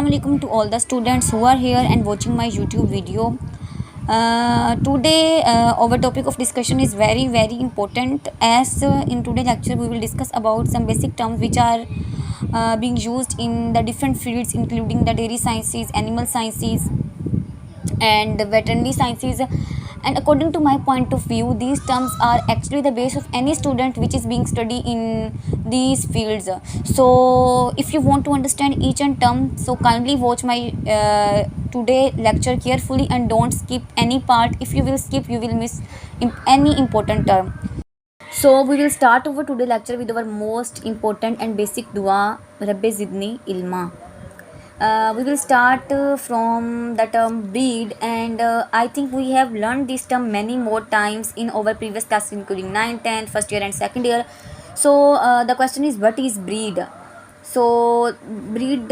Assalamu alaikum to all the students who are here and watching my YouTube video. Today our topic of discussion is very important, as in today's lecture we will discuss about some basic terms which are being used in the different fields, including the dairy sciences, animal sciences and veterinary sciences. And according to my point of view, these terms are actually the base of any student which is being studied in these fields. So if you want to understand each and term, so kindly watch my today lecture carefully and don't skip any part. If you will skip, you will miss any important term. So we will start over today lecture with our most important and basic dua, Rabbi Zidni Ilma. We will start from the term breed, and I think we have learned this term many more times in our previous classes, including 9, 10, first year and second year. So the question is, what is breed? So breed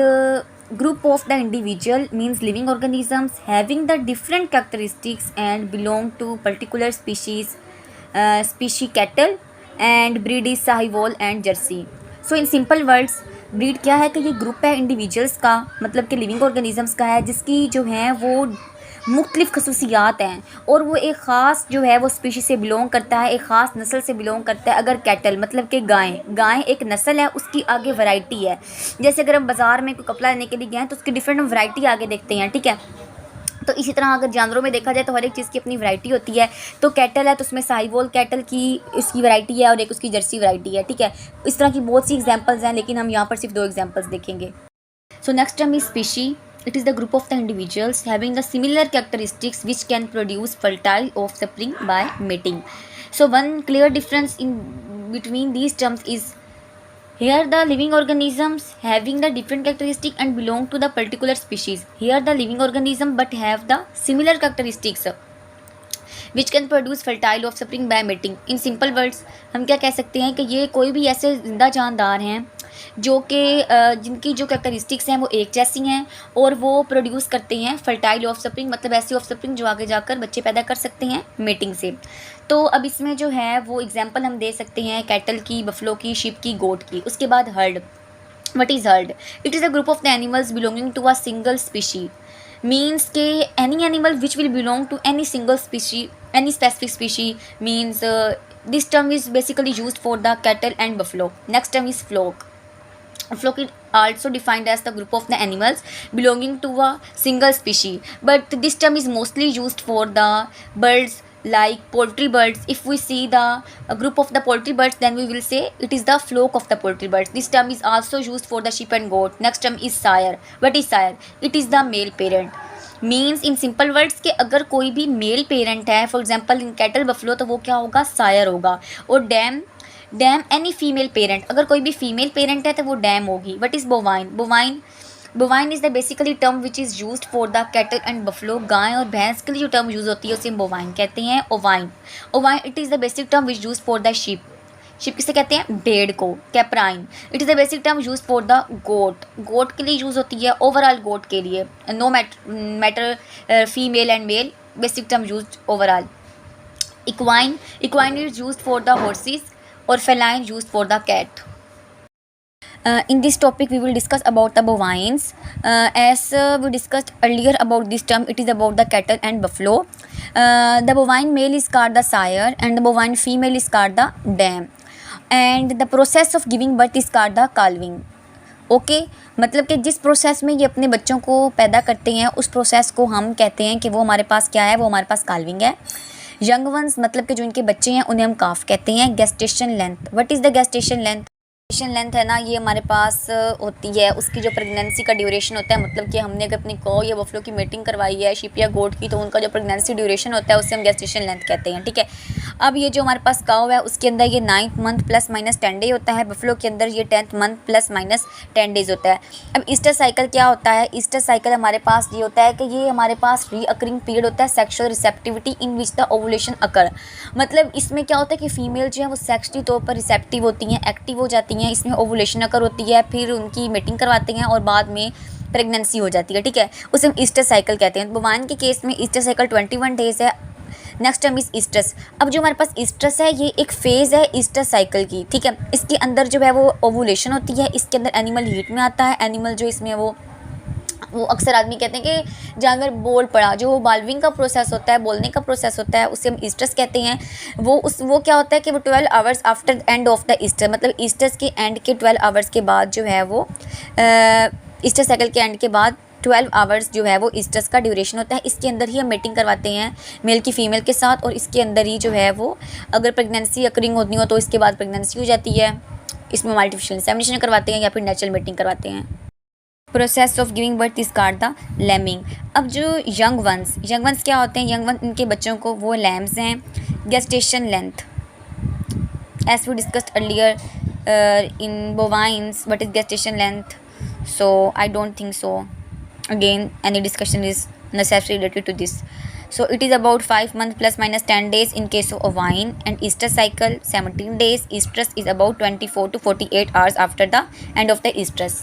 group of the individual means living organisms having the different characteristics and belong to particular species cattle, and breed is Sahiwal and jersey. So in simple words, breed क्या है कि ये group है individuals का, मतलब कि living organisms का है, जिसकी जो है वो मुख्तलिफ़ खसूसियात हैं और वो एक ख़ास जो है वो स्पीशी से बिलोंग करता है, एक ख़ास नस्ल से बिलोंग करता है. अगर कैटल मतलब कि गाय एक नस्ल है, उसकी आगे वैरायटी है. जैसे अगर हम बाज़ार में कोई कपड़ा लेने के लिए गए तो उसकी डिफरेंट वैरायटी आगे देखते हैं, ठीक है. तो इसी तरह अगर जानवरों में देखा जाए तो हर एक चीज़ की अपनी वैरायटी होती है. तो कैटल है तो उसमें साहिवाल कैटल की उसकी वैरायटी है और एक उसकी जर्सी वैरायटी है, ठीक है. इस तरह की बहुत सी एग्जांपल्स हैं, लेकिन हम यहाँ पर सिर्फ 2 एग्जांपल्स देखेंगे. So next term is species. It is the group of the individuals having the similar characteristics which can produce fertile offspring by mating. So one clear difference in between these terms is, here the living organisms having the different characteristic and belong to the particular species. Here the living organism but have the similar characteristics which can produce fertile offspring by mating. In simple words, हम क्या कह सकते हैं कि ये कोई भी ऐसे जिंदा जानदार हैं जो कि जिनकी जो कैरेक्टरिस्टिक्स हैं वो एक जैसी हैं और वो प्रोड्यूस करते हैं फर्टाइल ऑफस्प्रिंग, मतलब ऐसी ऑफस्प्रिंग जो आगे जाकर बच्चे पैदा कर सकते हैं मेटिंग से. तो अब इसमें जो है वो एग्जांपल हम दे सकते हैं कैटल की, बफलो की, शीप की, गोट की. उसके बाद herd. What is herd? It is a group of the animals belonging to a single species. Means के any animal which will belong to any single species, any specific species. Means this term is basically used for the cattle and buffalo. Next term is flock. Flock is also defined as the group of the animals belonging to a single species, but this term is mostly used for the birds like poultry birds. If we see the group of the poultry birds, then we will say it is the flock of the poultry birds. This term is also used for the sheep and goat. Next term is sire. What is sire? It is the male parent. Means in simple words कि अगर कोई भी male parent है, for example in cattle buffalo, तो वो क्या होगा? सायर होगा. और डैम एनी फीमेल पेरेंट, अगर कोई भी फीमेल पेरेंट है तो वो डैम होगी. What is bovine? Bovine is the basically term which is used for the cattle and buffalo. गाय और भैंस के लिए जो टर्म यूज़ होती है उसे हम बोवाइन कहते हैं. Ovine it is the basic term which use for the sheep. Sheep किसे कहते हैं? भेड़ को. Caprine it is the basic term use for the goat के लिए यूज़ होती है. ओवरऑल गोट के लिए no matter female and male, basic term use overall. Equine is use for the horses और feline use for the cat. In this topic we will discuss about the bovines. As we discussed earlier about this term, it is about the cattle and buffalo. The bovine male is called the sire and the bovine female is called the dam, and the process of giving birth is called the calving. Okay मतलब कि जिस process में ये अपने बच्चों को पैदा करते हैं उस प्रोसेस को हम कहते हैं कि वो हमारे पास क्या है? वो हमारे पास काल्विंग है. यंग वंस मतलब कि जो इनके बच्चे हैं उन्हें हम काफ कहते हैं. Gestation length. What is the gestation length? Length है ना, ये हमारे पास होती है उसकी जो प्रेगनेंसी का ड्यूरेशन होता है, मतलब कि हमने अगर अपनी कौ या बफलो की मीटिंग करवाई है, शिप या गोट की, तो उनका जो प्रेगनेंसी ड्यूरेशन होता है उससे हम गेस्टेशन लेंथ कहते हैं, ठीक है. अब ये जो हमारे पास काउ है उसके अंदर ये 9th मंथ +- 10 डे होता है. बफलो के अंदर ये 10th मंथ +- 10 डेज होता है. अब ईस्टर साइकिल क्या होता है? ईस्टर साइकिल हमारे पास ये होता है कि ये हमारे पास रीअकरिंग पीरियड होता है sexual receptivity in which the ovulation occur. मतलब इसमें क्या होता है कि फीमेल जो है वो सेक्सुअली तौर पर रिसेप्टिव होती हैं, एक्टिव हो जाती हैं, इसमें ओवुलेशन अकर होती है, फिर उनकी मीटिंग करवाते हैं और बाद में प्रेगनेंसी हो जाती है, ठीक है. उसे हम ईस्टर साइकिल कहते हैं. बोवाइन के केस में ईस्टर साइकिल 21 डेज है. Next term is oestrus. अब जो हमारे पास ईस्टस है ये एक फेज़ है ईस्टर साइकिल की, ठीक है. इसके अंदर जो है वो ओवुलेशन होती है, इसके अंदर एनिमल हीट में आता है, एनिमल जो इसमें वो वो अक्सर आदमी कहते हैं कि जानवर बोल पड़ा, जो बाल्विंग का प्रोसेस होता है, बोलने का प्रोसेस होता है, उसे हम ईस्टर्स कहते हैं। वो क्या होता है कि वो 12 hours after end of the Easter, मतलब ईस्टर्स के एंड के 12 आवर्स के बाद जो है वो ईस्टर साइकिल के एंड के बाद 12 आवर्स जो है वो ईस्टर्स का ड्यूरेशन होता है। इसके अंदर ही हम मीटिंग करवाते हैं मेल की फ़ीमेल के साथ, और इसके अंदर ही जो है वो अगर प्रेगनेंसी अकरिंग होती हो तो इसके बाद प्रेगनेंसी हो जाती है। इसमें हम आर्टिफिशियल इंसेमिनेशन करवाते हैं या फिर नेचुरल मीटिंग करवाते हैं। Process of giving birth is called the lambing. अब जो यंग वंस क्या होते हैं, यंग वंस इनके बच्चों को वो लैम्स हैं। Gestation length as we discussed earlier in bovines, what is gestation length, so I don't think so again any discussion is necessary related to this. So it is about 5 months plus minus 10 days in case of ovine, and estrus cycle 17 days. Estrus is about 24 to 48 hours after the end of the estrus.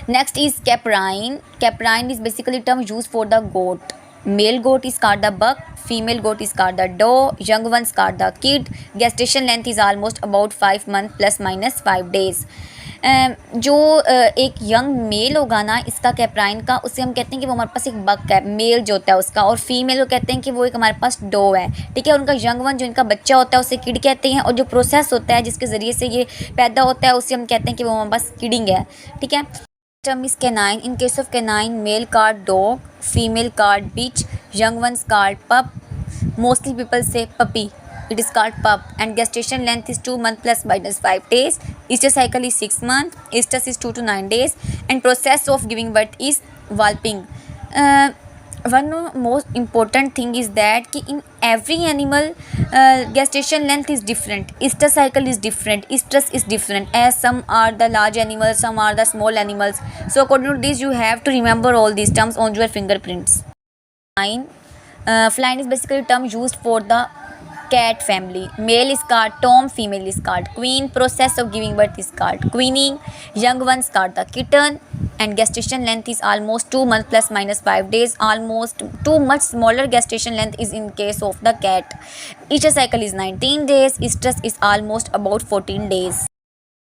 Next is caprine. Caprine is basically term used for the goat. Male goat is called the buck, female goat is called the doe, young ones called the kid. Gestation length is almost about 5 months plus minus 5 days. जो एक young mail होगा ना इसका caprine का, उसे हम कहते हैं कि वो हमारे पास एक बक है, मेल जो होता है उसका, और फीमेल को कहते हैं कि वो एक हमारे पास डो है, ठीक है। उनका यंग वन जो इनका बच्चा होता है उसे किड कहते हैं, और जो प्रोसेस होता है जिसके ज़रिए से ये पैदा होता है उसे हम कहते हैं कि वो हमारे पास किडिंग है, ठीक है। Term is canine. In case of canine, male called dog, female called bitch, young ones called pup. Mostly people say puppy. It is called pup. And gestation length is 2 months plus minus 5 days. Easter cycle is 6 months. Estrus is 2 to 9 days. And process of giving birth is whelping. One most important thing is that कि in every animal gestation length is different, easter cycle is different, estrus is different, as some are the large animals, some are the small animals. So according to this you have to remember all these terms on your fingerprints. Feline is basically a term used for the cat family. Male is called Tom, female is called queen. Process of giving birth is called queening. Young ones called the kitten. And gestation length is almost 2 months plus minus 5 days. Almost too much smaller gestation length is in case of the cat. Each cycle is 19 days. Estrus is almost about 14 days.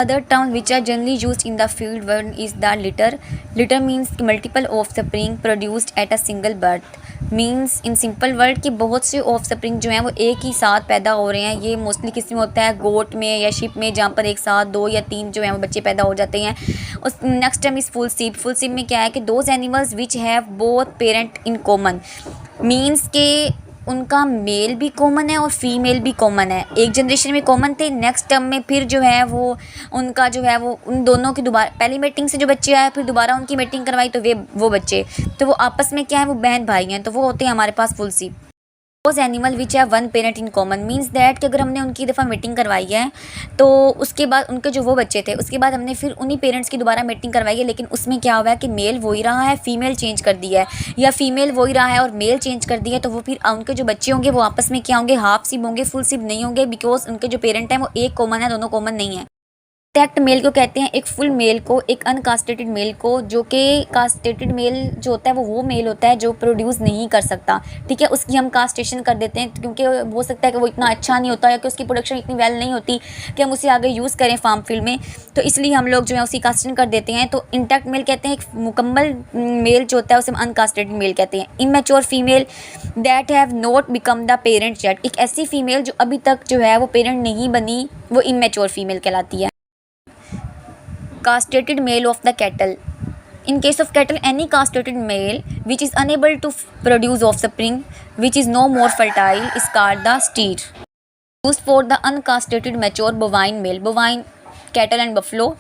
Other terms which are generally used in the field one is the litter. Litter means multiple offspring produced at a single birth. Means in simple word कि बहुत से offspring जो हैं वो एक ही साथ पैदा हो रहे हैं। ये मोस्टली किस में होता है, गोट में या शिप में, जहाँ पर एक साथ 2 या 3 जो हैं वो बच्चे पैदा हो जाते हैं। उस नेक्स्ट टर्म इज़ फुल सीप। फुल सीप में क्या है कि those animals which have both parent in common, means के उनका मेल भी कॉमन है और फीमेल भी कॉमन है। एक जनरेशन में कॉमन थे, नेक्स्ट टर्म में फिर जो है वो उनका जो है वो उन दोनों की दोबारा पहली मीटिंग से जो बच्चे आए फिर दोबारा उनकी मीटिंग करवाई तो वो बच्चे तो वो आपस में क्या है वो बहन भाई हैं, तो वो होते हैं हमारे पास फुल सीप। Those animal which have one parent in common means that कि अगर हमने उनकी दफ़ा मीटिंग करवाई है तो उसके बाद उनके जो वो बच्चे थे उसके बाद हमने फिर उन्हीं पेरेंट्स की दोबारा मीटिंग करवाई है, लेकिन उसमें क्या हुआ है कि मेल वही रहा है, फीमेल चेंज कर दिया है, या फीमेल वही रहा है और मेल चेंज कर दिया है, तो वो फिर उनके जो बच्चे होंगे वो आपस में क्या होंगे, हाफ सिप होंगे, फुल सिप नहीं होंगे, बिकॉज उनके जो पेरेंट हैं वो एक कॉमन है, दोनों कॉमन नहीं है। इंटैक्ट मेल को कहते हैं एक फुल मेल को, एक अनकास्टेटेड मेल को, जो कि कास्टेटेड मेल जो होता है वो मेल होता है जो प्रोड्यूस नहीं कर सकता, ठीक है। उसकी हम कास्टेशन कर देते हैं क्योंकि हो सकता है कि वो इतना अच्छा नहीं होता या कि उसकी प्रोडक्शन इतनी वेल नहीं होती कि हम उसे आगे यूज़ करें फार्म फील्ड में, तो इसलिए हम लोग जो है उसकी कास्टेशन कर देते हैं। तो इंटैक्ट मेल कहते हैं एक मुकम्मल मेल जो होता है उसे हम अनकास्टेटेड मेल कहते हैं। Immature female that have not become the parent yet, एक ऐसी फीमेल जो अभी तक जो है वो पेरेंट नहीं बनी वो इमेच्योर फीमेल कहलाती है। Castrated male of the cattle. In case of cattle, any castrated male which is unable to produce offspring, which is no more fertile, is called the steer. Used for the uncastrated mature bovine male. Bovine cattle and buffalo.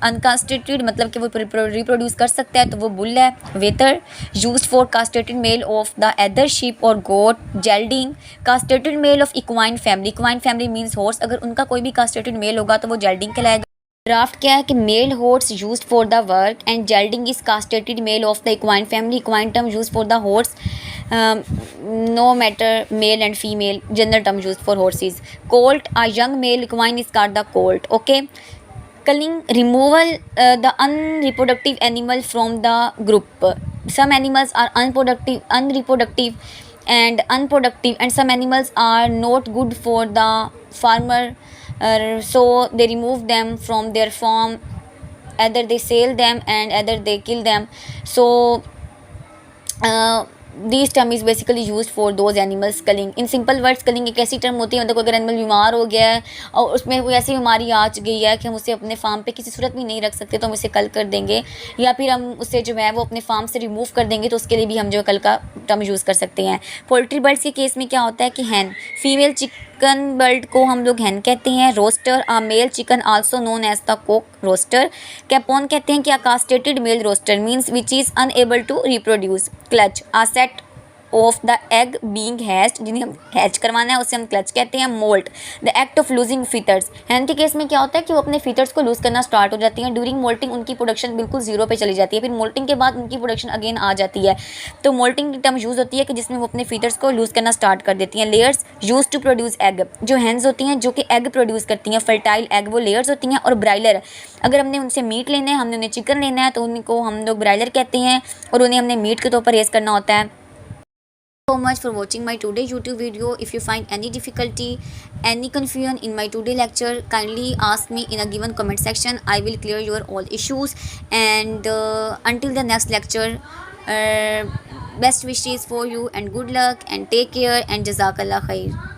अनकास्टेटेड मतलब कि वो reproduce कर सकता है तो वो bull है। Wether used for castrated male of the other sheep और goat. Gelding castrated male of equine family. Equine family means horse, अगर उनका कोई भी कास्टेटेड मेल होगा तो वो जेल्डिंग कहलाएगा। ड्राफ्ट क्या है कि male horse used for the work and gelding is castrated male of the equine family. Equine term use for the horse, no matter male and female, general term used for horses. Colt, a young male equine is called the colt. Okay. Culling, removal the unreproductive animal from the group. Some animals are unreproductive and some animals are not good for the farmer, so they remove them from their farm either they sell them and either they kill them. So this term is basically use for those animals culling. In simple words culling एक ऐसी term होती है मतलब अगर animal बीमार हो गया है और उसमें कोई ऐसी बीमारी आ गई है कि हम उसे अपने फार्म पे किसी सूरत में नहीं रख सकते तो हम उसे कल कर देंगे, या फिर हम उसे जो है वो अपने फार्म से रिमूव कर देंगे, तो उसके लिए भी हम जो है कल का टर्म यूज़ कर सकते हैं. पोल्ट्री बर्ड्स के केस में क्या होता है कि हैन, फीमेल चिकन बर्ड को हम लोग हैन कहते हैं. Rooster, a male chicken also known as the cock rooster. Capon कहते हैं कि castrated male rooster means which is unable to reproduce. Clutch, a set of the egg being hatched, जिन्हें हम हैच करवाना है उसे हम क्लच कहते हैं. Moult, the act of losing feathers. Hen के केस में क्या होता है कि वो अपने फीटर्स को लूज़ करना स्टार्ट हो जाती हैं. ड्यूरिंग मोल्टिंग उनकी प्रोडक्शन बिल्कुल जीरो पे चली जाती है, फिर मोल्टिंग के बाद उनकी प्रोडक्शन अगेन आ जाती है. तो मोल्टिंग की टर्म यूज़ होती है कि जिसमें वो अपने फीटर्स को लूज़ करना स्टार्ट कर देती हैं. Layers, use to produce egg. जो हैंस होती हैं जो कि एग प्रोड्यूस करती हैं, फर्टाइल एग, वो लेयर्स होती हैं. और ब्राइलर, अगर हमने उनसे मीट लेना है, हमने उन्हें चिकन लेना है तो उनको हम लोग ब्राइलर कहते हैं और उन्हें हमने मीट के तौर पर रेस करना होता है. So much for watching my today YouTube video. If you find any difficulty, any confusion in my today lecture, kindly ask me in a given comment section. I will clear your all issues. And until the next lecture, best wishes for you and good luck and take care and Jazakallah khair.